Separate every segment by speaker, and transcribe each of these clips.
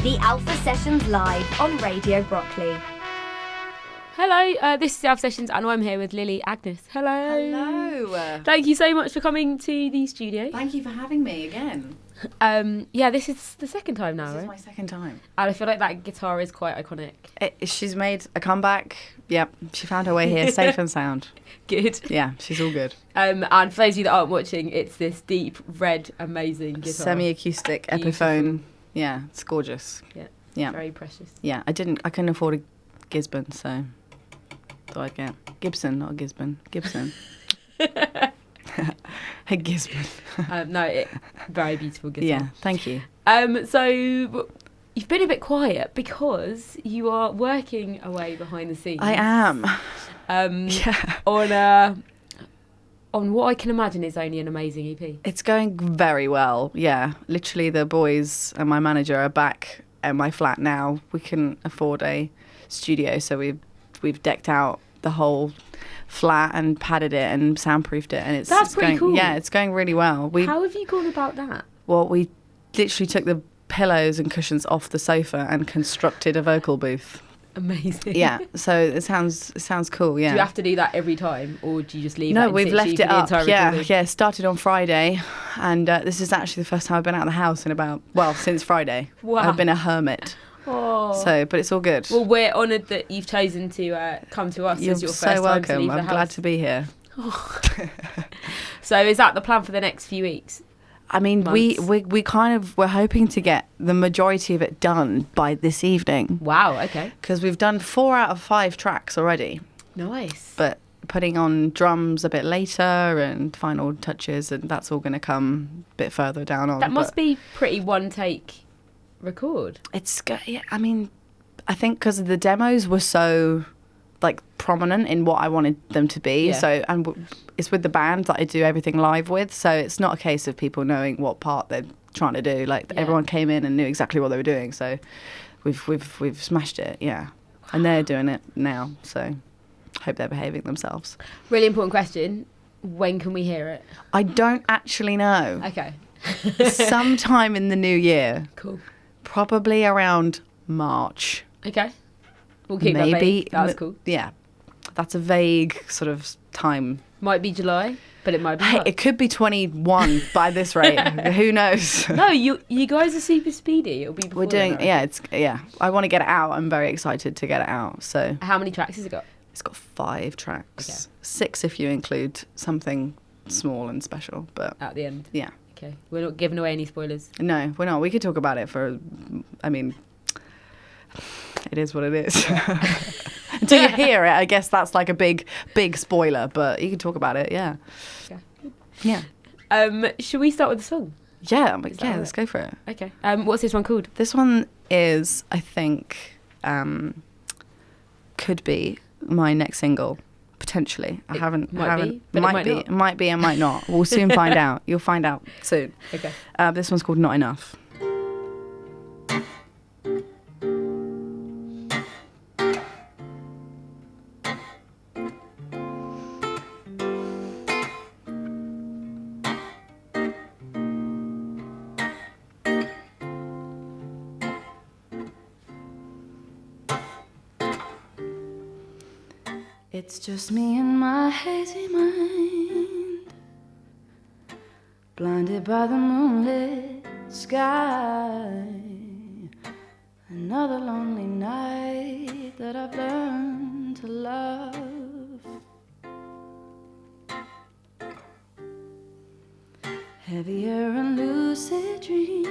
Speaker 1: The Alpha Sessions live on Radio Broccoli.
Speaker 2: Hello, this is the Alpha Sessions and I'm here with Lily Agnes. Hello.
Speaker 3: Hello.
Speaker 2: Thank you so much for coming to the studio.
Speaker 3: Thank you for having me again.
Speaker 2: Yeah, this is the second time now,
Speaker 3: This
Speaker 2: right?
Speaker 3: is my second time.
Speaker 2: And I feel like that guitar is quite iconic.
Speaker 3: She's made a comeback. Yep, she found her way here safe and sound.
Speaker 2: Good.
Speaker 3: Yeah, she's all good.
Speaker 2: And for those of you that aren't watching, it's this deep, red, amazing guitar.
Speaker 3: Semi-acoustic
Speaker 2: Beautiful.
Speaker 3: Epiphone. Yeah, it's gorgeous. Yeah.
Speaker 2: Very precious.
Speaker 3: Yeah, I couldn't afford a Gisborne, so thought I'd get Gibson, not a Gisborne. Gibson. A Gisborne.
Speaker 2: Very beautiful guitar.
Speaker 3: Yeah, thank you.
Speaker 2: So you've been a bit quiet because you are working away behind the scenes.
Speaker 3: I am.
Speaker 2: On what I can imagine is only an amazing EP.
Speaker 3: It's going very well, yeah. Literally the boys and my manager are back at my flat now. We can afford a studio, so we've decked out the whole flat and padded it and soundproofed it, and it's
Speaker 2: pretty
Speaker 3: going,
Speaker 2: cool.
Speaker 3: Yeah, it's going really well.
Speaker 2: How have you gone about that?
Speaker 3: Well, we literally took the pillows and cushions off the sofa and constructed a vocal booth.
Speaker 2: Amazing.
Speaker 3: Yeah, so it sounds cool. Yeah.
Speaker 2: Do you have to do that every time, or do you just leave?
Speaker 3: No,
Speaker 2: that in
Speaker 3: we've
Speaker 2: situ
Speaker 3: left
Speaker 2: for
Speaker 3: it
Speaker 2: the
Speaker 3: up.
Speaker 2: entire
Speaker 3: Yeah,
Speaker 2: recording?
Speaker 3: yeah. Started on Friday, and this is actually the first time I've been out of the house since Friday.
Speaker 2: Wow.
Speaker 3: I've been a hermit.
Speaker 2: Oh.
Speaker 3: So, but it's all good.
Speaker 2: Well, we're honoured that you've chosen to come to us
Speaker 3: You're
Speaker 2: as your
Speaker 3: so
Speaker 2: first time to
Speaker 3: welcome.
Speaker 2: leave
Speaker 3: I'm
Speaker 2: the
Speaker 3: glad
Speaker 2: house.
Speaker 3: to be here.
Speaker 2: So, is that the plan for the next few weeks?
Speaker 3: I mean,
Speaker 2: Months.
Speaker 3: we're hoping to get the majority of it done by this evening,
Speaker 2: Wow. Okay.
Speaker 3: because we've done 4 out of 5 tracks already.
Speaker 2: Nice.
Speaker 3: But putting on drums a bit later and final touches, and that's all going to come a bit further down on.
Speaker 2: That must
Speaker 3: but
Speaker 2: be pretty one take record.
Speaker 3: yeah, I mean, I think because the demos were so like prominent in what I wanted them to be.
Speaker 2: Yeah.
Speaker 3: So, and it's with the band that I do everything live with. So it's not a case of people knowing what part they're trying to do. Like
Speaker 2: Yeah.
Speaker 3: everyone came in and knew exactly what they were doing. So we've smashed it. Yeah. And they're doing it now. So hope they're behaving themselves.
Speaker 2: Really important question. When can we hear it?
Speaker 3: I don't actually know.
Speaker 2: Okay.
Speaker 3: Sometime in the new year,
Speaker 2: Cool.
Speaker 3: probably around March.
Speaker 2: Okay. We'll keep that
Speaker 3: Maybe.
Speaker 2: vague. That's cool.
Speaker 3: Yeah. That's a vague sort of time.
Speaker 2: Might be July, but it might be
Speaker 3: Hey,
Speaker 2: not.
Speaker 3: it could be 21 by this rate. Who knows?
Speaker 2: No, you guys are super speedy. It'll be before
Speaker 3: We're doing,
Speaker 2: then,
Speaker 3: yeah. I want to get it out. I'm very excited to get it out. So
Speaker 2: How many tracks has it got?
Speaker 3: it's got 5 tracks.
Speaker 2: Okay.
Speaker 3: 6 if you include something small and special. But
Speaker 2: At the end.
Speaker 3: yeah.
Speaker 2: Okay. We're not giving away any spoilers.
Speaker 3: No, we're not. We could talk about it I mean, it is what it is. Until you hear it, I guess that's like a big spoiler, but you can talk about it, yeah.
Speaker 2: Okay.
Speaker 3: Yeah.
Speaker 2: Should we start with the song?
Speaker 3: Yeah,
Speaker 2: that
Speaker 3: yeah,
Speaker 2: all
Speaker 3: let's go for it.
Speaker 2: Okay. What's this one called?
Speaker 3: This one is, I think, could be my next single, potentially. I haven't.
Speaker 2: might
Speaker 3: haven't.
Speaker 2: be, but it might not.
Speaker 3: It might be and might not. We'll soon find out. You'll find out soon.
Speaker 2: Okay.
Speaker 3: This one's called Not Enough. It's just me and my hazy mind, blinded by the moonlit sky. Another lonely night that I've learned to love. Heavier and lucid dreams.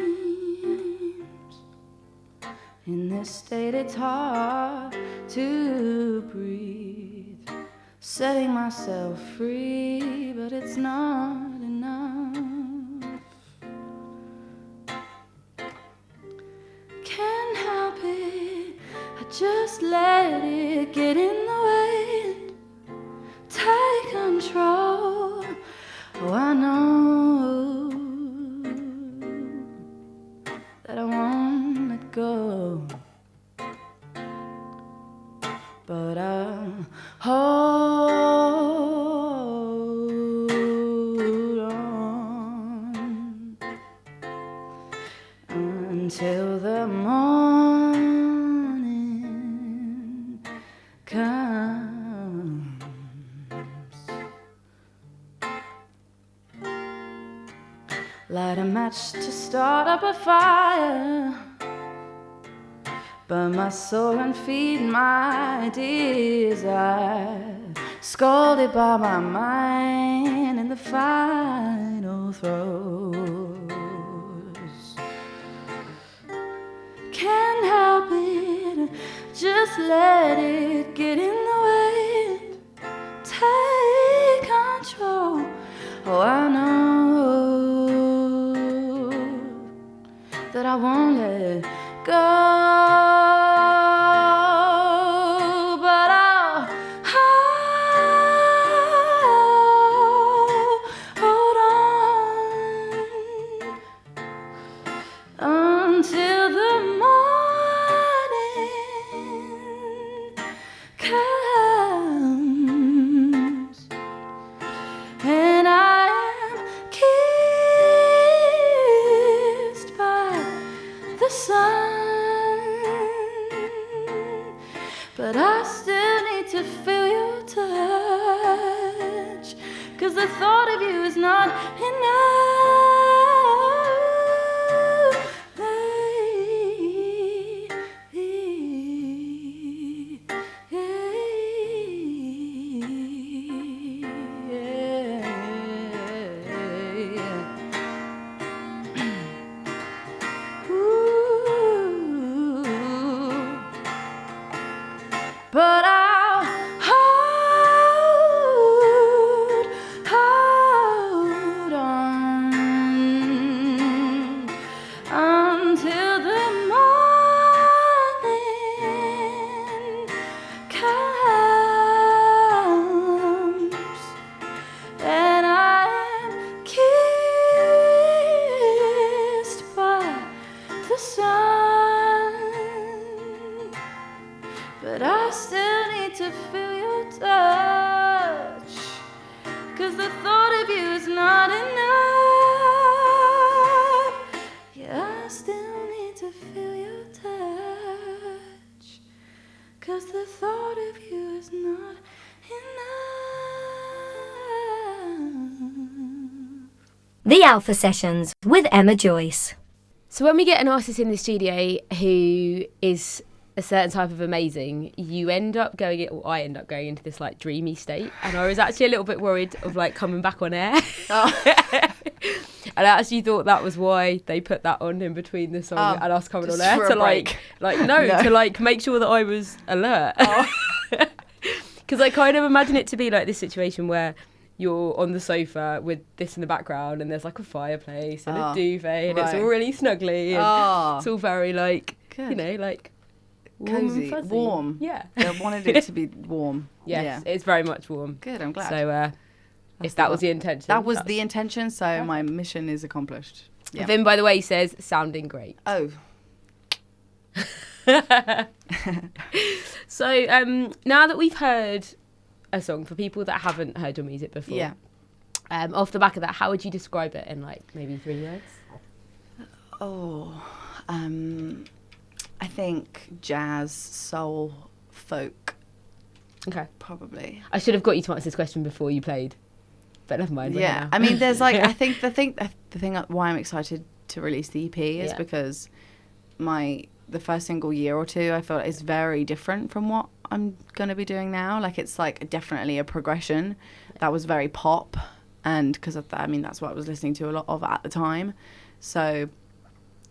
Speaker 3: In this state it's hard to breathe, setting myself free, but it's not enough. Can't help it, I just let it get in the way. Take control, oh I know that I won't let go, but I'll hold on until the morning. match to start up a fire. Burn my soul and feed my desire. Scolded by my mind in the final throes. Can't help it, just let it get in the way. Take control. Oh, I know that I won't let go. But I'll hold on until the morning comes and I am kissed by the sun. But I still need to feel your touch, 'cause the thought of you is not enough. But I'll hold on until the morning comes and I am kissed by the sun. But I still need to feel your touch, 'cause the thought of you is not enough. Yeah, I still need to feel your touch, 'cause the thought of you is not enough.
Speaker 1: The Alpha Sessions with Emma Joyce.
Speaker 2: So when we get an artist in the studio who is a certain type of amazing, you end up going, or I end up going into this like dreamy state, and I was actually a little bit worried of like coming back on air. And I actually thought that was why they put that on in between the song and us coming on air to to like make sure that I was alert. Because I kind of imagine it to be like this situation where you're on the sofa with this in the background and there's like a fireplace and a duvet and it's all really snuggly and it's all very like,
Speaker 3: Good.
Speaker 2: you know, like
Speaker 3: cozy, warm.
Speaker 2: Yeah.
Speaker 3: I wanted it to be warm.
Speaker 2: Yes, it's very much warm.
Speaker 3: Good, I'm glad.
Speaker 2: So if that was the intention.
Speaker 3: That was the intention, so my mission is accomplished. Yeah.
Speaker 2: Vin, by the way, says, sounding great.
Speaker 3: Oh.
Speaker 2: So now that we've heard a song, for people that haven't heard your music before, off the back of that, how would you describe it in like maybe 3 words?
Speaker 3: I think jazz, soul, folk.
Speaker 2: Okay.
Speaker 3: Probably.
Speaker 2: I should have got you to answer this question before you played, but never mind.
Speaker 3: Yeah, I mean, there's like, I think the thing why I'm excited to release the EP is because the first single year or two, I felt is very different from what I'm going to be doing now. Like, it's like definitely a progression. That was very pop, and because of that, I mean, that's what I was listening to a lot of at the time. So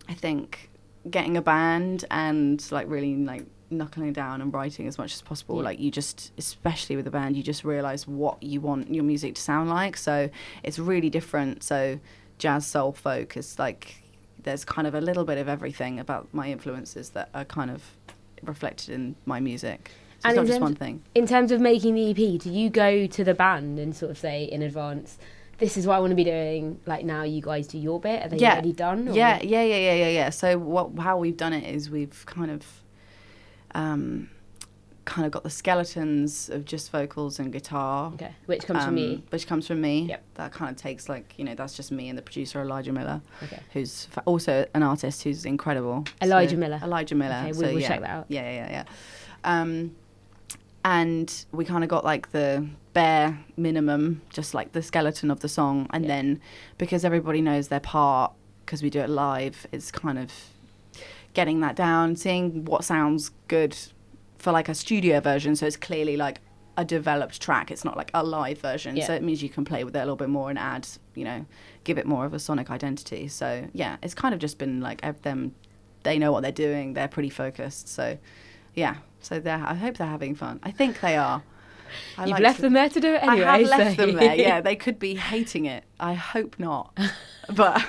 Speaker 3: I think getting a band and like really like knuckling down and writing as much as possible, like you just, especially with a band, you just realize what you want your music to sound like. So it's really different. So jazz, soul, folk is like, there's kind of a little bit of everything about my influences that are kind of reflected in my music. So it's not just one thing. In
Speaker 2: terms of making the EP, do you go to the band and sort of say in advance, this is what I want to be doing, like now you guys do your bit? Are they already done? Or?
Speaker 3: Yeah. So how we've done it is we've kind of got the skeletons of just vocals and guitar.
Speaker 2: Okay, which comes from me.
Speaker 3: Yep. That kind of takes like, that's just me and the producer Elijah Miller,
Speaker 2: okay,
Speaker 3: who's also an artist who's incredible.
Speaker 2: Elijah Miller.
Speaker 3: Okay,
Speaker 2: we'll check that out.
Speaker 3: Yeah. And we kind of got like the bare minimum, just like the skeleton of the song. And then because everybody knows their part because we do it live, it's kind of getting that down, seeing what sounds good for like a studio version. So it's clearly like a developed track. It's not like a live version.
Speaker 2: Yeah.
Speaker 3: So it means you can play with it a little bit more and add, you know, give it more of a sonic identity. So yeah, it's kind of just been like them, they know what they're doing. They're pretty focused. So yeah, so I hope they're having fun. I think they are.
Speaker 2: You've left them there to do it anyway.
Speaker 3: I have left
Speaker 2: so-
Speaker 3: them there. Yeah, they could be hating it. I hope not. But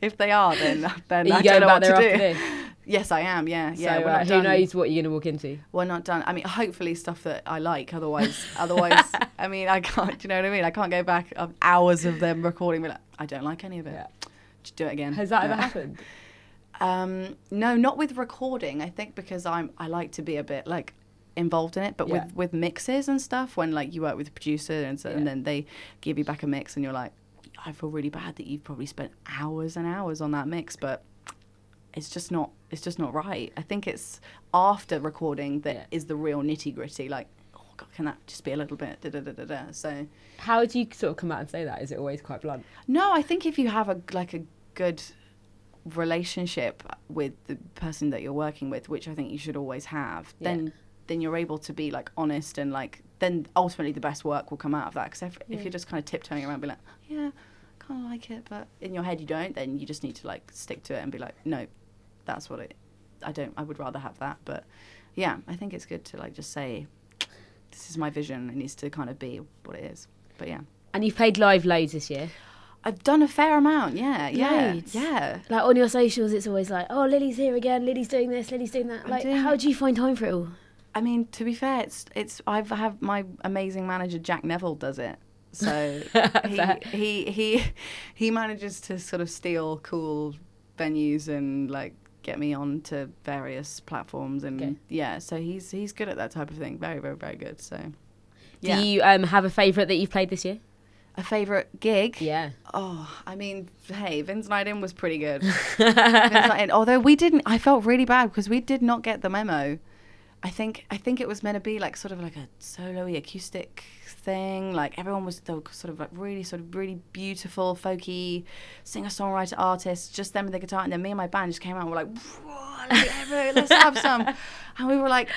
Speaker 3: if they are, then
Speaker 2: Are you
Speaker 3: I
Speaker 2: going
Speaker 3: don't know
Speaker 2: back
Speaker 3: what
Speaker 2: there
Speaker 3: to
Speaker 2: after
Speaker 3: do.
Speaker 2: this?
Speaker 3: Yes, I am. Yeah, yeah.
Speaker 2: So
Speaker 3: we're not
Speaker 2: who
Speaker 3: done.
Speaker 2: knows what you're going to walk into?
Speaker 3: We're not done. I mean, hopefully stuff that I like. Otherwise, I mean, I can't. Do you know what I mean? I can't go back hours of them recording. Be like, I don't like any of it.
Speaker 2: Yeah.
Speaker 3: Just do it again.
Speaker 2: Has that
Speaker 3: Yeah.
Speaker 2: ever happened?
Speaker 3: No, not with recording. I think because I like to be a bit like involved in it, but
Speaker 2: Yeah.
Speaker 3: with mixes and stuff, when like you work with a producer and so,
Speaker 2: Yeah.
Speaker 3: and then they give you back a mix and you're like, I feel really bad that you've probably spent hours and hours on that mix, but it's just not right. I think it's after recording that is the real nitty gritty, like, oh God, can that just be a little bit da-da-da-da-da. So
Speaker 2: How do you sort of come out and say that? Is it always quite blunt?
Speaker 3: no, I think if you have a good relationship with the person that you're working with, which I think you should always have, then you're able to be like honest and like then ultimately the best work will come out of that. Because if you're just kind of tiptoeing around, be like, yeah, kind of like it, but in your head you don't, then you just need to like stick to it and be like, no, that's what I would rather have that. But yeah, I think it's good to like just say, this is my vision. It needs to kind of be what it is. But yeah.
Speaker 2: And you've played live loads this year.
Speaker 3: I've done a fair amount, yeah.
Speaker 2: Loads.
Speaker 3: Yeah.
Speaker 2: Like on your socials, it's always like, oh, Lily's here again. Lily's doing this. Lily's doing that. Like, how do you find time for it all?
Speaker 3: I mean, to be fair, I have my amazing manager Jack Neville does it. So he manages to sort of steal cool venues and like get me on to various platforms and yeah. So he's good at that type of thing. Very, very, very good. So yeah.
Speaker 2: Do you have a favourite that you've played this year?
Speaker 3: A favourite gig?
Speaker 2: Yeah.
Speaker 3: Oh, I mean, hey, Vin's Night In was pretty good. Vin's Night In, although I felt really bad because we did not get the memo. I think it was meant to be like sort of like a solo-y acoustic thing. Like everyone was sort of really beautiful, folky singer-songwriter artists, just them with the guitar, and then me and my band just came out and were like, whoa, let's have some. And we were like,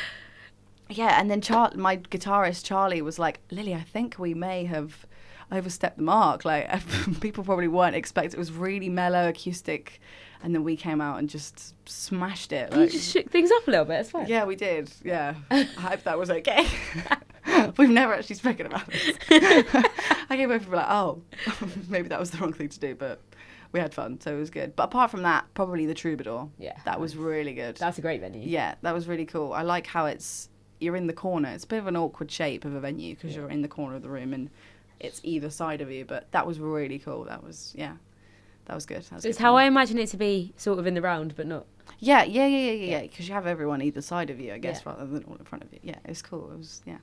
Speaker 3: yeah. And then my guitarist Charlie was like, Lily, I think we may have overstepped the mark. Like people probably weren't expecting. It was really mellow acoustic, and then we came out and just smashed it.
Speaker 2: You just shook things up a little bit. It's fine.
Speaker 3: Yeah, we did. Yeah, I hope that was okay. We've never actually spoken about this. I came over and be like, oh, maybe that was the wrong thing to do, but we had fun, so it was good. But apart from that, probably the Troubadour.
Speaker 2: Yeah,
Speaker 3: that was really good.
Speaker 2: That's a great venue.
Speaker 3: Yeah, that was really cool. I like how you're in the corner. It's a bit of an awkward shape of a venue because you're in the corner of the room and it's either side of you, but that was really cool. That was good.
Speaker 2: It's how I imagine it to be, sort of in the round, but not.
Speaker 3: Yeah. Because you have everyone either side of you, I guess, rather than all in front of you. Yeah, it was cool. It was, yeah.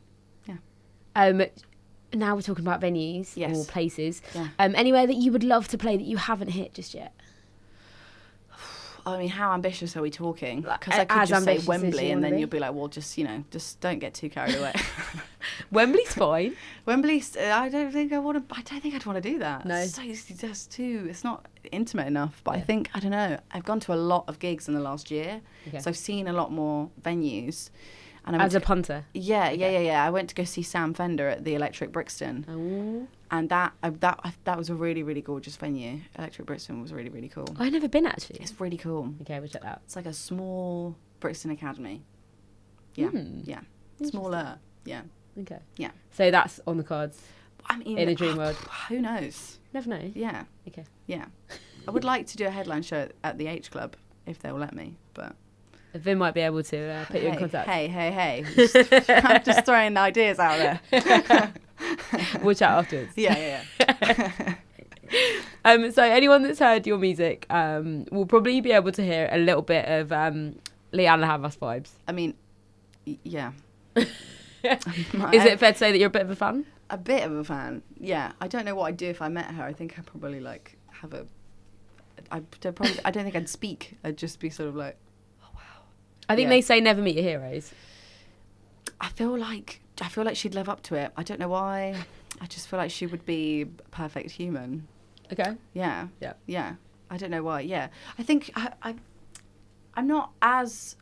Speaker 2: Now we're talking about venues or
Speaker 3: Yes.
Speaker 2: places.
Speaker 3: Yeah.
Speaker 2: Anywhere that you would love to play that you haven't hit just yet.
Speaker 3: I mean, how ambitious are we talking? Because I
Speaker 2: As
Speaker 3: could just say
Speaker 2: ambitious as
Speaker 3: Wembley,
Speaker 2: you
Speaker 3: and
Speaker 2: wanna
Speaker 3: then
Speaker 2: be.
Speaker 3: you'll be like, well, just don't get too carried away.
Speaker 2: Wembley's fine.
Speaker 3: Wembley, I don't think I'd want to do that.
Speaker 2: No.
Speaker 3: It's just too. It's not intimate enough. But I think I don't know. I've gone to a lot of gigs in the last year, so I've seen a lot more venues. And
Speaker 2: As a punter.
Speaker 3: Yeah. I went to go see Sam Fender at the Electric Brixton, and that was a really, really gorgeous venue. Electric Brixton was really, really cool.
Speaker 2: I've never been actually.
Speaker 3: It's really cool.
Speaker 2: Okay, we'll check that out.
Speaker 3: It's like a small Brixton Academy. Yeah, yeah, smaller. Yeah,
Speaker 2: Okay.
Speaker 3: yeah.
Speaker 2: So that's on the cards.
Speaker 3: I mean,
Speaker 2: In a dream world.
Speaker 3: Who knows?
Speaker 2: Never know.
Speaker 3: Yeah,
Speaker 2: Okay.
Speaker 3: yeah. I would like to do a headline show at the H Club if they'll let me, but.
Speaker 2: Vin might be able to put you in contact.
Speaker 3: Hey. I'm just throwing ideas out there.
Speaker 2: We'll chat afterwards.
Speaker 3: Yeah.
Speaker 2: So anyone that's heard your music will probably be able to hear a little bit of Leanna Havas vibes.
Speaker 3: I mean, yeah.
Speaker 2: Is it fair to say that you're a bit of a fan?
Speaker 3: A bit of a fan, yeah. I don't know what I'd do if I met her. I think I'd probably like have I don't think I'd speak. I'd just be sort of like,
Speaker 2: I think they say never meet your heroes.
Speaker 3: I feel like she'd live up to it. I don't know why. I just feel like she would be a perfect human.
Speaker 2: Okay.
Speaker 3: Yeah.
Speaker 2: Yeah.
Speaker 3: Yeah. I don't know why. Yeah. I think I'm not as...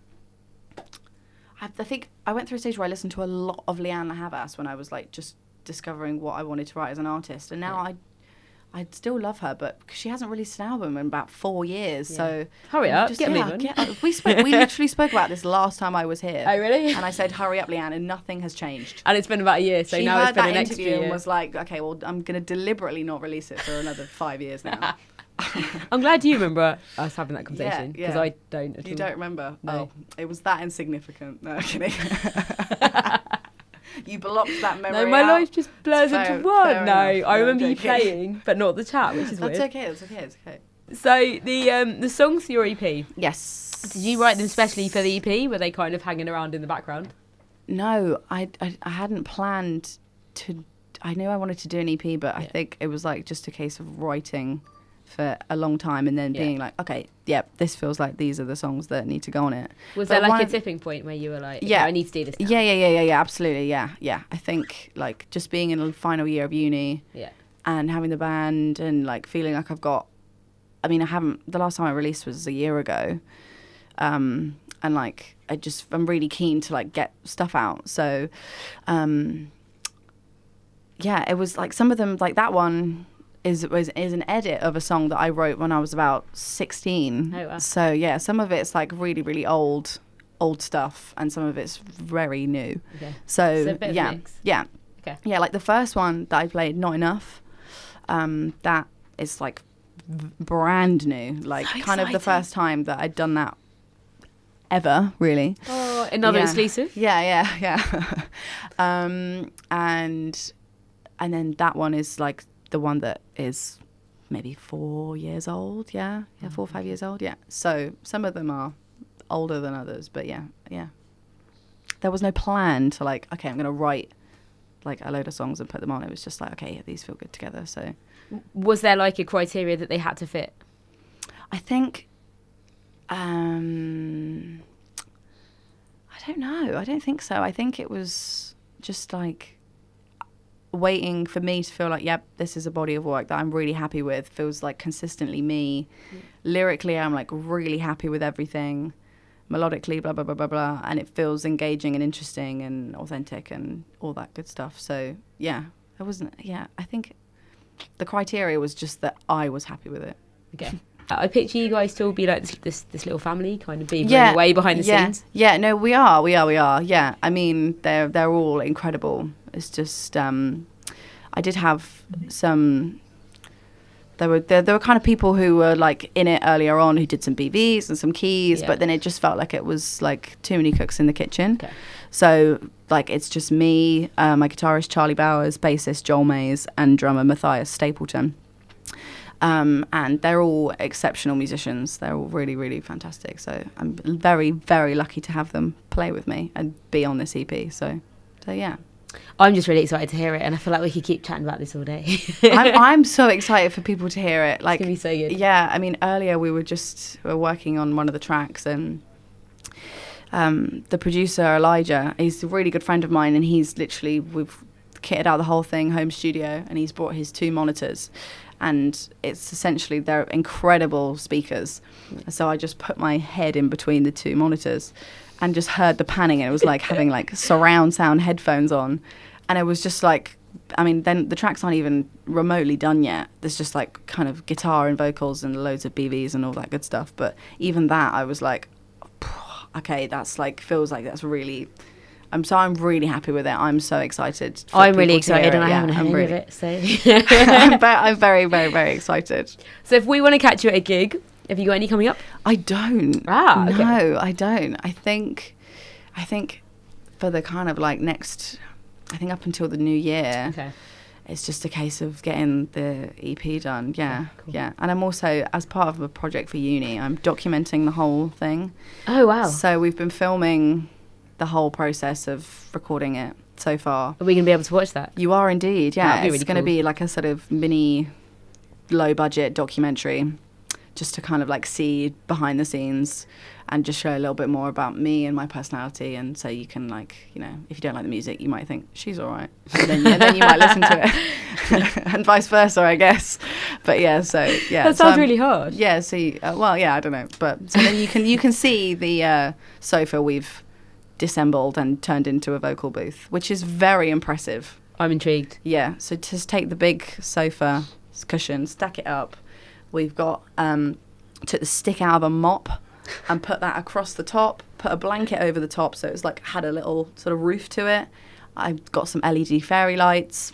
Speaker 3: I think I went through a stage where I listened to a lot of Leanne Havas when I was like just discovering what I wanted to write as an artist. And now I still love her, but she hasn't released an album in about 4 years. Yeah. So
Speaker 2: hurry up, get moving.
Speaker 3: We literally spoke about this last time I was here.
Speaker 2: Oh, really?
Speaker 3: And I said, hurry up, Leanne, and nothing has changed.
Speaker 2: And it's been about a year, so
Speaker 3: she
Speaker 2: now it's been an extra year.
Speaker 3: And was like, okay, well, I'm going to deliberately not release it for another 5 years now.
Speaker 2: I'm glad you remember us having that conversation, because I don't at all.
Speaker 3: You don't remember?
Speaker 2: No.
Speaker 3: Oh, it was that insignificant. No, kidding. You blocked that memory.
Speaker 2: No, my
Speaker 3: out.
Speaker 2: life just blurs into one. No, I remember you
Speaker 3: joking.
Speaker 2: playing, but not the chat, which is weird.
Speaker 3: That's okay. It's okay.
Speaker 2: So the songs for your EP.
Speaker 3: Yes.
Speaker 2: Did you write them specially for the EP? Were they kind of hanging around in the background?
Speaker 3: No, I hadn't planned to. I knew I wanted to do an EP, but I think it was like just a case of writing for a long time and then being like, okay, this feels like these are the songs that need to go on it.
Speaker 2: Was there like a tipping point where you were like, okay, I need to do this now?
Speaker 3: Yeah, absolutely, yeah. I think like just being in the final year of uni and having the band and like feeling like the last time I released was a year ago, and like I'm really keen to like get stuff out. So it was like some of them, like that one is an edit of a song that I wrote when I was about 16.
Speaker 2: Oh, wow.
Speaker 3: So yeah, some of it's like really, really old stuff, and some of it's very new.
Speaker 2: Okay.
Speaker 3: So
Speaker 2: a bit of a mix.
Speaker 3: Yeah.
Speaker 2: Okay.
Speaker 3: Yeah, like the first one that I played, Not Enough, that is like brand new, like
Speaker 2: so
Speaker 3: kind of the
Speaker 2: exciting.
Speaker 3: first time that I'd done that ever, really.
Speaker 2: Oh, another exclusive?
Speaker 3: Yeah. And then that one is like the one that is maybe 4 years old. 4 or 5 years old. Yeah. So some of them are older than others, but yeah. There was no plan to like, okay, I'm going to write like a load of songs and put them on. It was just like, okay, these feel good together. So
Speaker 2: was there like a criteria that they had to fit?
Speaker 3: I think, I don't know. I don't think so. I think it was just like waiting for me to feel like, yep, this is a body of work that I'm really happy with. Feels like consistently me. Lyrically, I'm like really happy with everything. Melodically, blah, blah, blah, blah, blah. And it feels engaging and interesting and authentic and all that good stuff. So I think the criteria was just that I was happy with it.
Speaker 2: Okay. I picture you guys still be like this little family, kind of being away behind the scenes.
Speaker 3: Yeah, no, we are. Yeah, I mean, they're all incredible. It's just, I did have some. There were kind of people who were like in it earlier on who did some BVs and some keys, but then it just felt like it was like too many cooks in the kitchen.
Speaker 2: Okay.
Speaker 3: So like it's just me, my guitarist Charlie Bowers, bassist Joel Mays, and drummer Matthias Stapleton. And they're all exceptional musicians. They're all really, really fantastic. So I'm very, very lucky to have them play with me and be on this EP. So yeah.
Speaker 2: I'm just really excited to hear it, and I feel like we could keep chatting about this all day.
Speaker 3: I'm so excited for people to hear it. Like,
Speaker 2: it's gonna be so good.
Speaker 3: Yeah, I mean, earlier we were working on one of the tracks, and the producer Elijah, he's a really good friend of mine, and we've kitted out the whole thing, home studio, and he's brought his 2 monitors. And it's essentially, they're incredible speakers. So I just put my head in between the 2 monitors and just heard the panning. And it was like having like surround sound headphones on. And it was just like, I mean, then the tracks aren't even remotely done yet. There's just like kind of guitar and vocals and loads of BVs and all that good stuff. But even that, I was like, okay, that's like, feels like that's really... I'm really happy with it. I'm so excited.
Speaker 2: I'm really excited, and I haven't heard of it, so
Speaker 3: I'm very, very, very excited.
Speaker 2: So if we want to catch you at a gig, have you got any coming up?
Speaker 3: I don't.
Speaker 2: Okay.
Speaker 3: No, I don't. I think for the kind of like next, I think up until the new year, it's just a case of getting the EP done. Yeah, cool. Yeah. And I'm also, as part of a project for uni, I'm documenting the whole thing.
Speaker 2: Oh wow!
Speaker 3: So we've been filming the whole process of recording it so far.
Speaker 2: Are we going to be able to watch that?
Speaker 3: You are indeed, yeah.
Speaker 2: That'd be
Speaker 3: it's
Speaker 2: really
Speaker 3: going to
Speaker 2: cool.
Speaker 3: be like a sort of mini low budget documentary just to kind of like see behind the scenes and just show a little bit more about me and my personality. And so you can, like, you know, if you don't like the music, you might think she's all right, and then you might listen to it, and vice versa, I guess. But yeah, so yeah,
Speaker 2: That sounds really hard.
Speaker 3: Yeah, so well, yeah, I don't know, but so then you can see the sofa we've disassembled and turned into a vocal booth, which is very impressive.
Speaker 2: I'm intrigued.
Speaker 3: Yeah, so just take the big sofa cushion, stack it up. We've got took the stick out of a mop and put that across the top, put a blanket over the top, so it's like had a little sort of roof to it. I've got some LED fairy lights.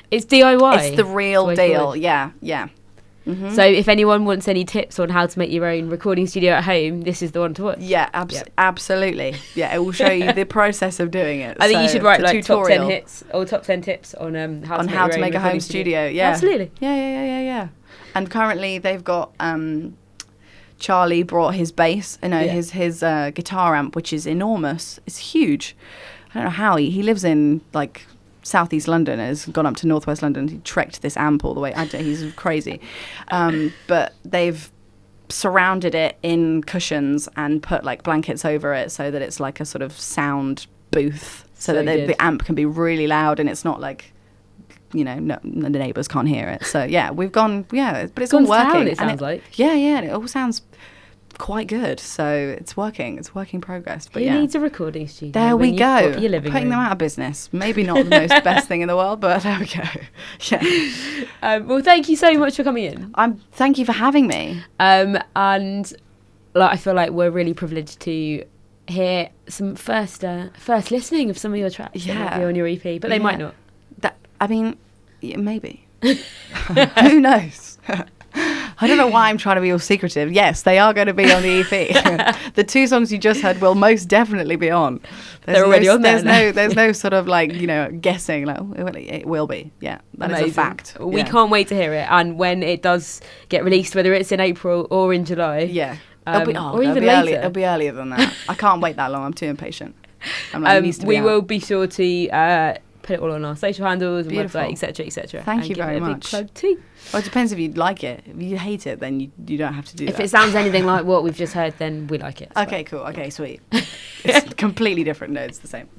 Speaker 2: It's DIY.
Speaker 3: It's the real deal. Yeah. Mm-hmm.
Speaker 2: So if anyone wants any tips on how to make your own recording studio at home, this is the one to watch.
Speaker 3: Yeah, absolutely. Yeah, it will show you the process of doing it.
Speaker 2: I think you should write like
Speaker 3: tutorial.
Speaker 2: top 10 hits or top 10 tips on how to make
Speaker 3: a home studio. Yeah,
Speaker 2: absolutely.
Speaker 3: Yeah. And currently they've got Charlie brought his bass, his guitar amp, which is enormous. It's huge. I don't know how he lives in like southeast London and has gone up to northwest London. He trekked this amp all the way. He's crazy. But they've surrounded it in cushions and put like blankets over it so that it's like a sort of sound booth, so that the amp can be really loud and it's not like, you know, the neighbours can't hear it. So yeah, we've gone, but it's all working.
Speaker 2: Town, it sounds like.
Speaker 3: Yeah, it all sounds quite good. So it's working. It's work in progress. But
Speaker 2: Who needs a recording studio?
Speaker 3: There we go.
Speaker 2: Your living
Speaker 3: Putting
Speaker 2: room.
Speaker 3: them out of business. Maybe not the most best thing in the world, but there we go. Yeah.
Speaker 2: Well, thank you so much for coming in.
Speaker 3: Thank you for having me.
Speaker 2: And like, I feel like we're really privileged to hear some first listening of some of your tracks.
Speaker 3: Yeah.
Speaker 2: That might be on your EP, but they might not.
Speaker 3: Maybe. Who knows? I don't know why I'm trying to be all secretive. Yes, they are going to be on the EP. The 2 songs you just heard will most definitely be on.
Speaker 2: They're already on there.
Speaker 3: There's no sort of like, you know, guessing. Like, it will be. Yeah, that is a fact.
Speaker 2: We can't wait to hear it. And when it does get released, whether it's in April or in July.
Speaker 3: Yeah.
Speaker 2: Or even later.
Speaker 3: It'll be earlier than that. I can't wait that long. I'm too impatient. It needs to be
Speaker 2: we
Speaker 3: out.
Speaker 2: will be sure to put it all on our social handles and
Speaker 3: Beautiful.
Speaker 2: website, etc.
Speaker 3: Thank you very much.
Speaker 2: Big plug too.
Speaker 3: Well, it depends if you like it. If you hate it, then you don't have to do that.
Speaker 2: If it sounds anything like what we've just heard, then we like it.
Speaker 3: Okay, cool. Okay, sweet. It's completely different. No, it's the same.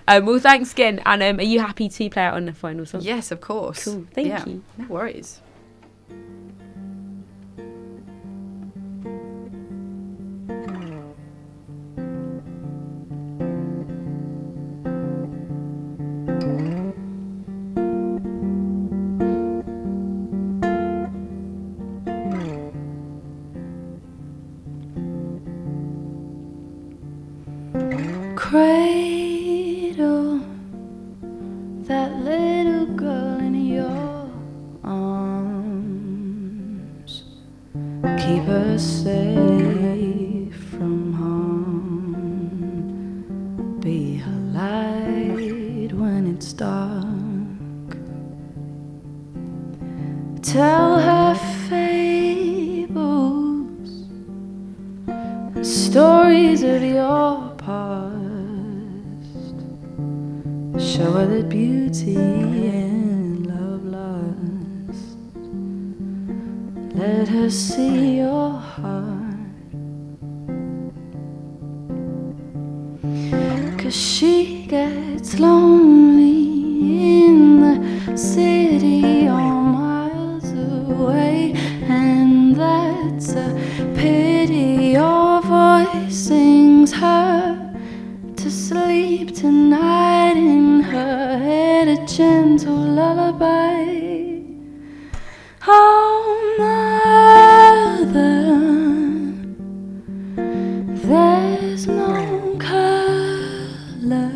Speaker 2: Well, thanks again. And are you happy to play out on the final song?
Speaker 3: Yes, of course.
Speaker 2: Cool. Thank you.
Speaker 3: No worries. Cradle that little girl in your arms. Keep her safe from harm. Be her light when it's dark. Tell her fables, stories of your past. Show her that beauty and love lost. Let her see your heart. 'Cause she gets lonely in the city all miles away, and that's a pity. Your voice sings her to sleep tonight, in her head a gentle lullaby. Oh, mother, there's no color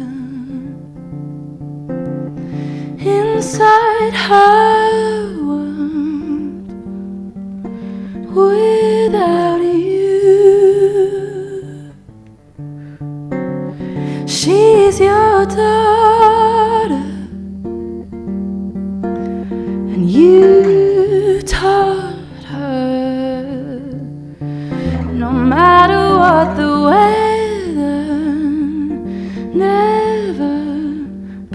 Speaker 3: inside her world without you. She's your daughter, and you taught her. No matter what the weather, never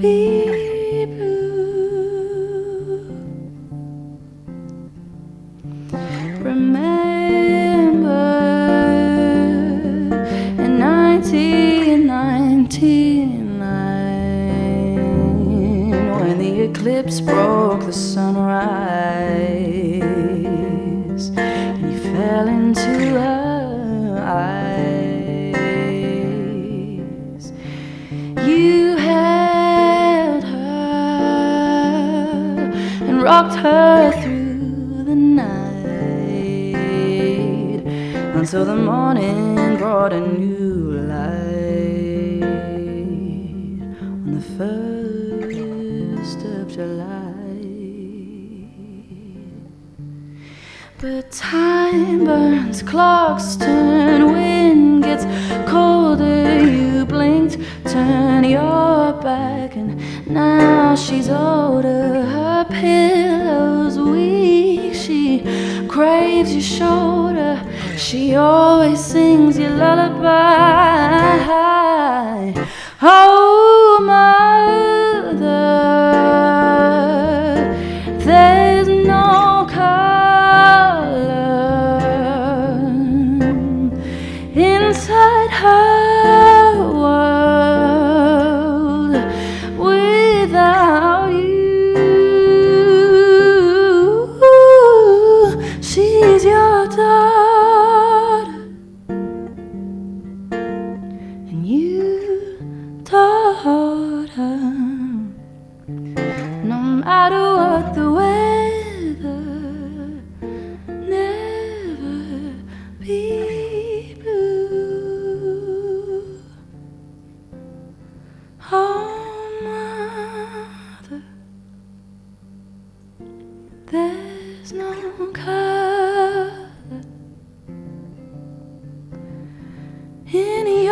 Speaker 3: be blue. Remember walked her through the night until the morning brought a new light on the 1st of July. But time burns, clocks turn, wind gets colder. You blinked, turn your back, and now she's older. Her pillow's weak, she craves your shoulder. She always sings your lullaby. Oh, mother, there's no inside her world without you. She's your daughter, and you taught her. No matter what the weather, never be blue. Oh, mother, there's no color in your